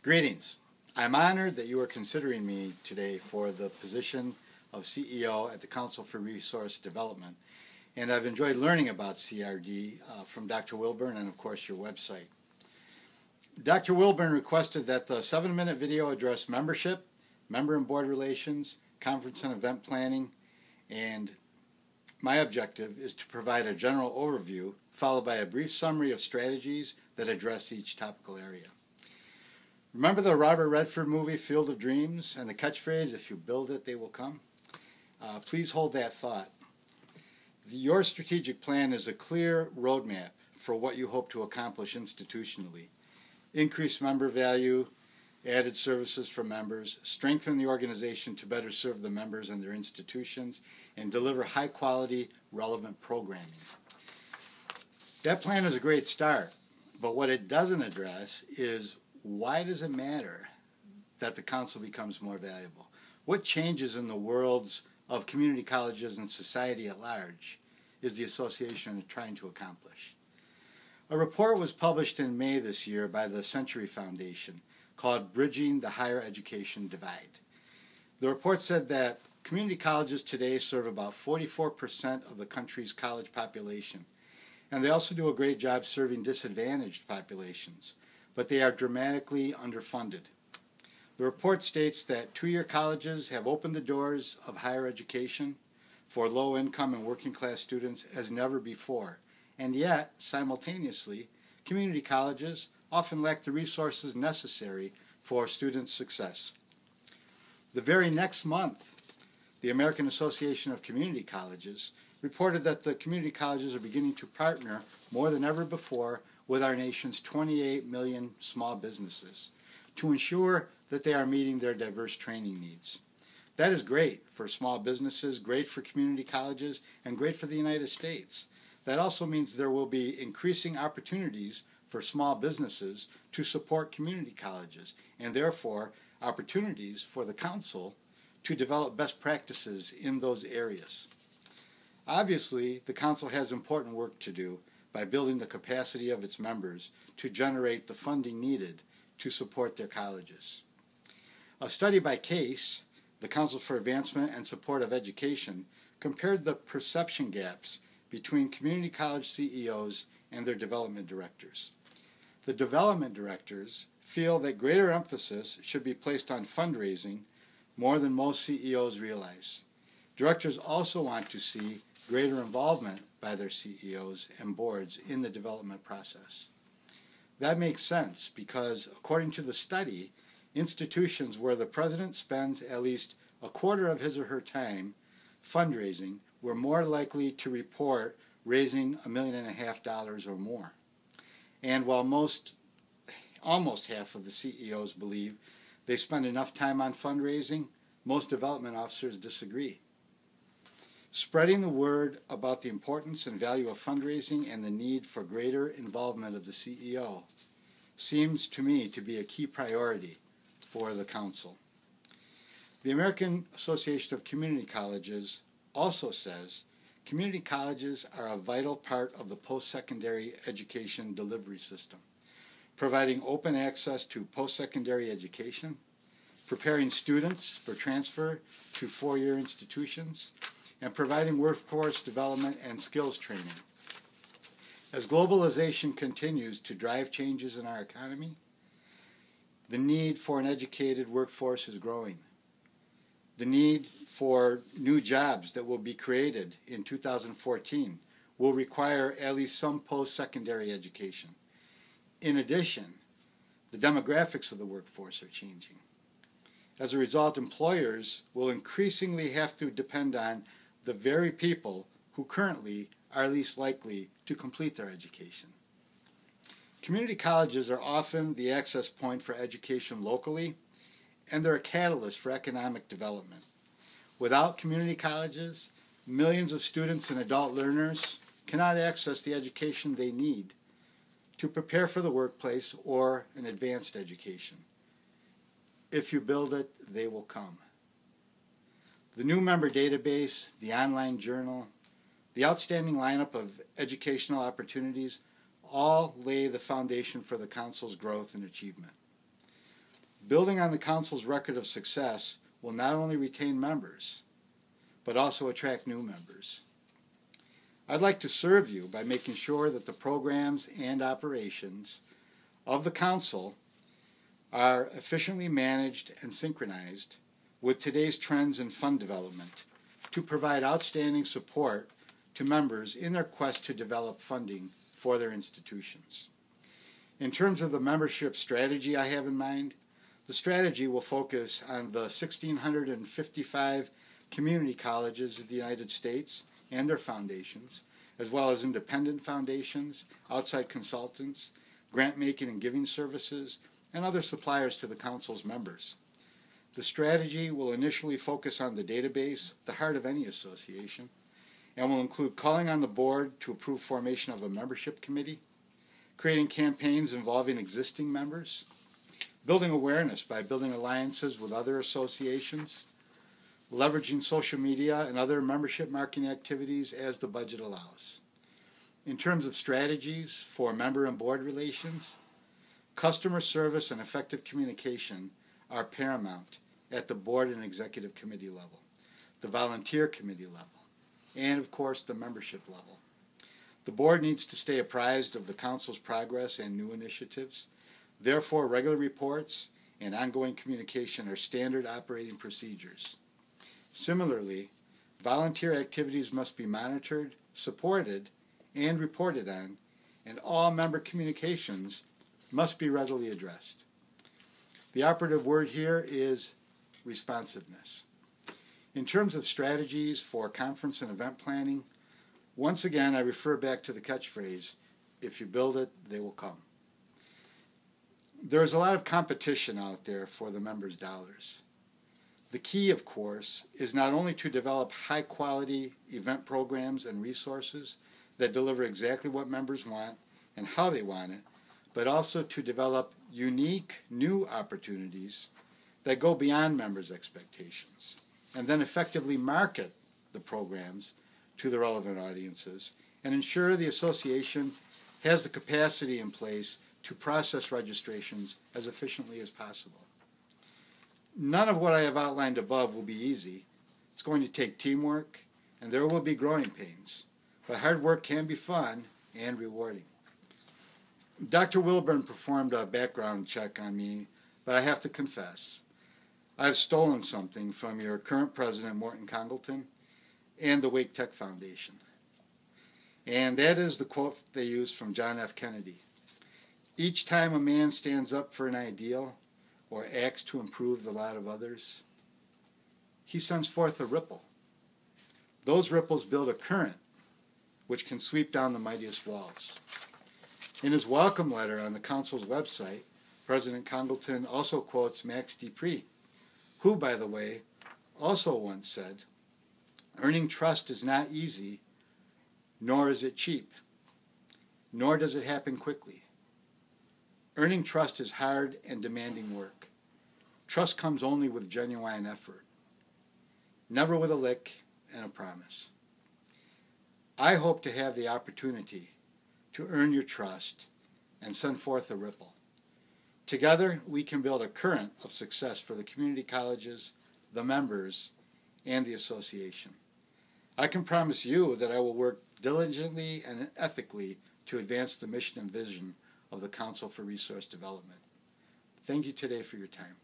Greetings. I'm honored that you are considering me today for the position of CEO at the Council for Resource Development, and I've enjoyed learning about CRD from Dr. Wilburn and, of course, your website. Dr. Wilburn requested that the 7-minute video address membership, member and board relations, conference and event planning, and my objective is to provide a general overview followed by a brief summary of strategies that address each topical area. Remember the Robert Redford movie, Field of Dreams, and the catchphrase, if you build it, they will come? Please hold that thought. Your strategic plan is a clear roadmap for what you hope to accomplish institutionally. Increase member value, added services for members, strengthen the organization to better serve the members and their institutions, and deliver high-quality, relevant programming. That plan is a great start, but what it doesn't address is why does it matter that the council becomes more valuable? What changes in the worlds of community colleges and society at large is the association trying to accomplish? A report was published in May this year by the Century Foundation called Bridging the Higher Education Divide. The report said that community colleges today serve about 44% of the country's college population, and they also do a great job serving disadvantaged populations, but they are dramatically underfunded. The report states that two-year colleges have opened the doors of higher education for low-income and working-class students as never before, and yet, simultaneously, community colleges often lack the resources necessary for student success. The very next month, the American Association of Community Colleges reported that the community colleges are beginning to partner more than ever before with our nation's 28 million small businesses to ensure that they are meeting their diverse training needs. That is great for small businesses, great for community colleges, and great for the United States. That also means there will be increasing opportunities for small businesses to support community colleges, and therefore opportunities for the council to develop best practices in those areas. Obviously, the council has important work to do by building the capacity of its members to generate the funding needed to support their colleges. A study by CASE, the Council for Advancement and Support of Education, compared the perception gaps between community college CEOs and their development directors. The development directors feel that greater emphasis should be placed on fundraising more than most CEOs realize. Directors also want to see greater involvement by their CEOs and boards in the development process. That makes sense because, according to the study, institutions where the president spends at least a quarter of his or her time fundraising were more likely to report raising $1.5 million or more. And while almost half of the CEOs believe they spend enough time on fundraising, most development officers disagree. Spreading the word about the importance and value of fundraising and the need for greater involvement of the CEO seems to me to be a key priority for the council. The American Association of Community Colleges also says community colleges are a vital part of the post-secondary education delivery system, providing open access to post-secondary education, preparing students for transfer to four-year institutions, and providing workforce development and skills training. As globalization continues to drive changes in our economy, the need for an educated workforce is growing. The need for new jobs that will be created in 2014 will require at least some post-secondary education. In addition, the demographics of the workforce are changing. As a result, employers will increasingly have to depend on the very people who currently are least likely to complete their education. Community colleges are often the access point for education locally, and they're a catalyst for economic development. Without community colleges, millions of students and adult learners cannot access the education they need to prepare for the workplace or an advanced education. If you build it, they will come. The new member database, the online journal, the outstanding lineup of educational opportunities all lay the foundation for the Council's growth and achievement. Building on the Council's record of success will not only retain members, but also attract new members. I'd like to serve you by making sure that the programs and operations of the Council are efficiently managed and synchronized with today's trends in fund development to provide outstanding support to members in their quest to develop funding for their institutions. In terms of the membership strategy I have in mind, the strategy will focus on the 1,655 community colleges of the United States and their foundations, as well as independent foundations, outside consultants, grant-making and giving services, and other suppliers to the Council's members. The strategy will initially focus on the database, the heart of any association, and will include calling on the board to approve formation of a membership committee, creating campaigns involving existing members, building awareness by building alliances with other associations, leveraging social media and other membership marketing activities as the budget allows. In terms of strategies for member and board relations, customer service and effective communication are paramount at the board and executive committee level, the volunteer committee level, and of course the membership level. The board needs to stay apprised of the Council's progress and new initiatives. Therefore, regular reports and ongoing communication are standard operating procedures. Similarly, volunteer activities must be monitored, supported, and reported on, and all member communications must be readily addressed. The operative word here is responsiveness. In terms of strategies for conference and event planning, once again I refer back to the catchphrase, if you build it, they will come. There is a lot of competition out there for the members' dollars. The key, of course, is not only to develop high-quality event programs and resources that deliver exactly what members want and how they want it, but also to develop unique, new opportunities that go beyond members' expectations, and then effectively market the programs to the relevant audiences and ensure the association has the capacity in place to process registrations as efficiently as possible. None of what I have outlined above will be easy. It's going to take teamwork, and there will be growing pains, but hard work can be fun and rewarding. Dr. Wilburn performed a background check on me, but I have to confess, I've stolen something from your current president, Morton Congleton, and the Wake Tech Foundation. And that is the quote they used from John F. Kennedy. Each time a man stands up for an ideal or acts to improve the lot of others, he sends forth a ripple. Those ripples build a current which can sweep down the mightiest walls. In his welcome letter on the Council's website, President Congleton also quotes Max Dupree, who, by the way, also once said, "Earning trust is not easy, nor is it cheap, nor does it happen quickly. Earning trust is hard and demanding work. Trust comes only with genuine effort, never with a lick and a promise." I hope to have the opportunity to earn your trust and send forth a ripple. Together, we can build a current of success for the community colleges, the members, and the association. I can promise you that I will work diligently and ethically to advance the mission and vision of the Council for Resource Development. Thank you today for your time.